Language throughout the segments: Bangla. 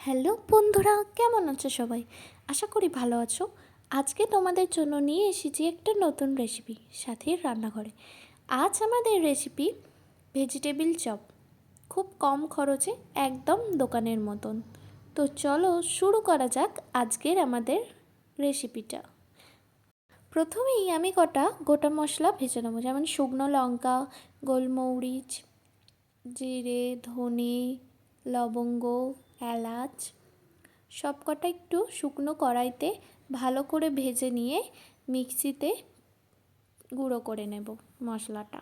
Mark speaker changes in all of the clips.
Speaker 1: হ্যালো বন্ধুরা, কেমন আছো সবাই? আশা করি ভালো আছো। আজকে তোমাদের জন্য নিয়ে এসেছি একটা নতুন রেসিপি সাথীর রান্নাঘরে। আজ আমাদের রেসিপি ভেজিটেবিল চপ, খুব কম খরচে, একদম দোকানের মতন। তো চলো শুরু করা যাক আজকের আমাদের রেসিপিটা। প্রথমেই আমি কটা গোটা মশলা ভেজে নেবো, যেমন শুকনো লঙ্কা, গোলমরিচ, জিরে, ধনে, লবঙ্গ, এলাচ, সব কটা একটু শুকনো কড়াইতে ভালো করে ভেজে নিয়ে মিক্সিতে গুঁড়ো করে নেব মশলাটা।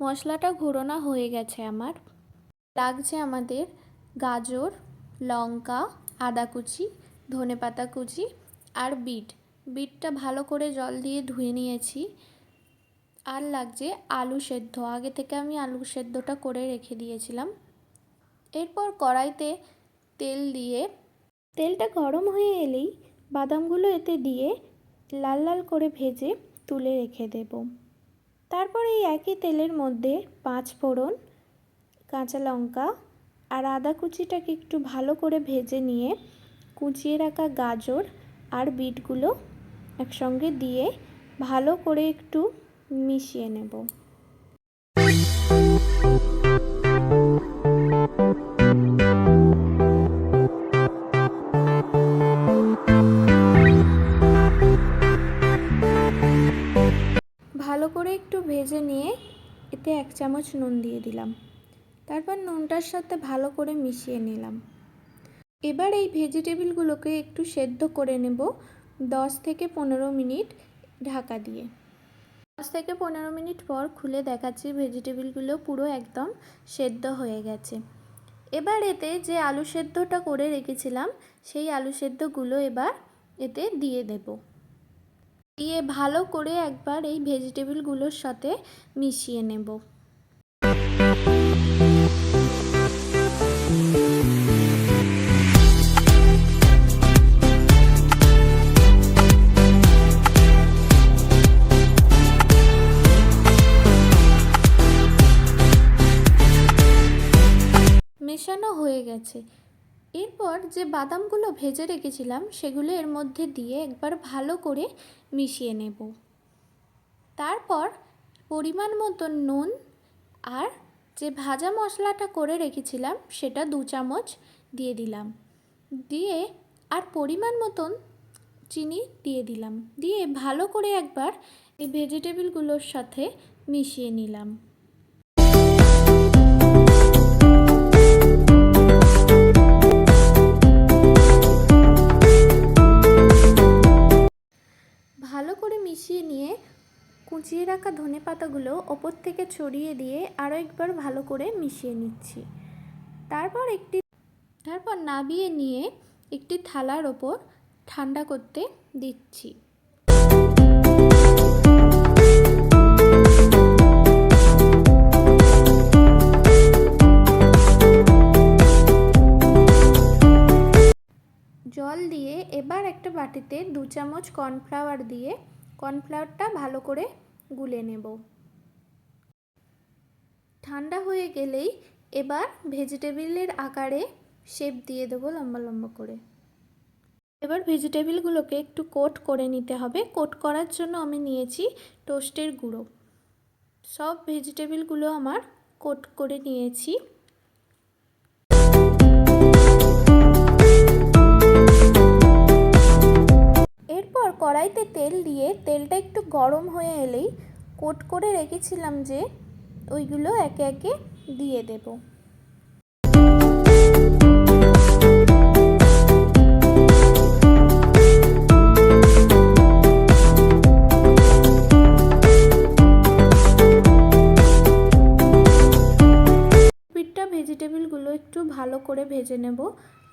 Speaker 1: মশলাটা ঘোরানো হয়ে গেছে আমার। লাগছে আমাদের গাজর, লঙ্কা, আদা কুচি, ধনেপাতা কুচি আর বিটটা ভালো করে জল দিয়ে ধুয়ে নিয়েছি। আর লাগছে আলু সেদ্ধ, আগে থেকে আমি আলু সেদ্ধটা করে রেখে দিয়েছিলাম। এরপর কড়াইতে তেল দিয়ে তেলটা গরম হয়ে এলেই বাদামগুলো এতে দিয়ে লাল লাল করে ভেজে তুলে রেখে দেব। তারপর এই একই তেলের মধ্যে 5 ফোড়ন, কাঁচা লঙ্কা আর আদা কুচিটাকে একটু ভালো করে ভেজে নিয়ে কুচিয়ে রাখা গাজর আর বিটগুলো একসঙ্গে দিয়ে ভালো করে একটু মিশিয়ে নেব। ভালো করে একটু ভেজে নিয়ে এতে 1 চামচ নুন দিয়ে দিলাম। তারপর নুনটার সাথে ভালো করে মিশিয়ে নিলাম। এবার এই ভেজিটেবিলগুলোকে একটু সেদ্ধ করে নেব 10 থেকে 15 মিনিট ঢাকা দিয়ে। 10 থেকে 15 মিনিট পর খুলে দেখাচ্ছি ভেজিটেবিলগুলো পুরো একদম সেদ্ধ হয়ে গেছে। এবার এতে যে আলু সেদ্ধটা করে রেখেছিলাম সেই আলু সেদ্ধগুলো এবার এতে দিয়ে দেব। দিয়ে ভালো করে একবার এই ভেজিটেবিলগুলোর সাথে মিশিয়ে নেব। মেশানো হয়ে গেছে। এরপর যে বাদামগুলো ভেজে রেখেছিলাম সেগুলো এর মধ্যে দিয়ে একবার ভালো করে মিশিয়ে নেব। তারপর পরিমাণ মতো নুন আর যে ভাজা মশলাটা করে রেখেছিলাম সেটা 2 চামচ দিয়ে দিলাম। দিয়ে আর পরিমাণ মতন চিনি দিয়ে দিলাম। দিয়ে ভালো করে একবার এই ভেজিটেবিলগুলোর সাথে মিশিয়ে নিলাম। ভালো করে মিশিয়ে নিয়ে কুচিয়ে রাখা ধনেপাতাগুলো ওপর থেকে ছড়িয়ে দিয়ে আরও একবার ভালো করে মিশিয়ে নিচ্ছি। তারপর নাবিয়ে নিয়ে একটি থালার ওপর ঠান্ডা করতে দিচ্ছি। জল দিয়ে এবার একটা বাটিতে 2 চামচ কর্নফ্লাওয়ার দিয়ে কর্নফ্লাওয়ারটা ভালো করে গুলে নেব। ঠান্ডা হয়ে গেলেই এবার ভেজিটেবিলের আকারে শেপ দিয়ে দেবো লম্বা লম্বা করে। এবার ভেজিটেবিলগুলোকে একটু কোট করে নিতে হবে। কোট করার জন্য আমি নিয়েছি টোস্টের গুঁড়ো। সব ভেজিটেবিলগুলো আমার কোট করে নিয়েছি। এরপর কড়াইতে তেল দিয়ে তেলটা একটু গরম হয়ে এলেই কোট করে রেখেছিলাম যে ওইগুলো একে একে দিয়ে দেব। ভেজিটেবিলগুলো একটু ভালো করে ভেজে নেব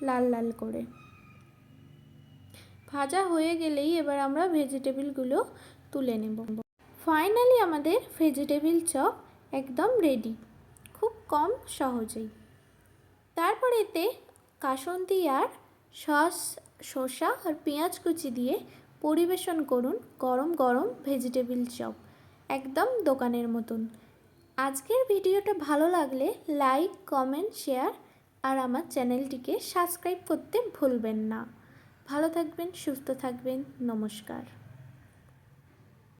Speaker 1: লাল লাল করে। ভাজা হয়ে গেলেই এবার আমরা ভেজিটেবিলগুলো তুলে নেব। ফাইনালি আমাদের ভেজিটেবিল চপ একদম রেডি, খুব কম সহজেই। তারপর এতে কাসুন্দি আর সস শসা আর পেঁয়াজ কুচি দিয়ে পরিবেশন করুন গরম গরম ভেজিটেবিল চপ, একদম দোকানের মতন। আজকের ভিডিওটা ভালো লাগলে লাইক, কমেন্ট, শেয়ার আর আমার চ্যানেলটিকে সাবস্ক্রাইব করতে ভুলবেন না। ভালো থাকবেন, সুস্থ থাকবেন, নমস্কার।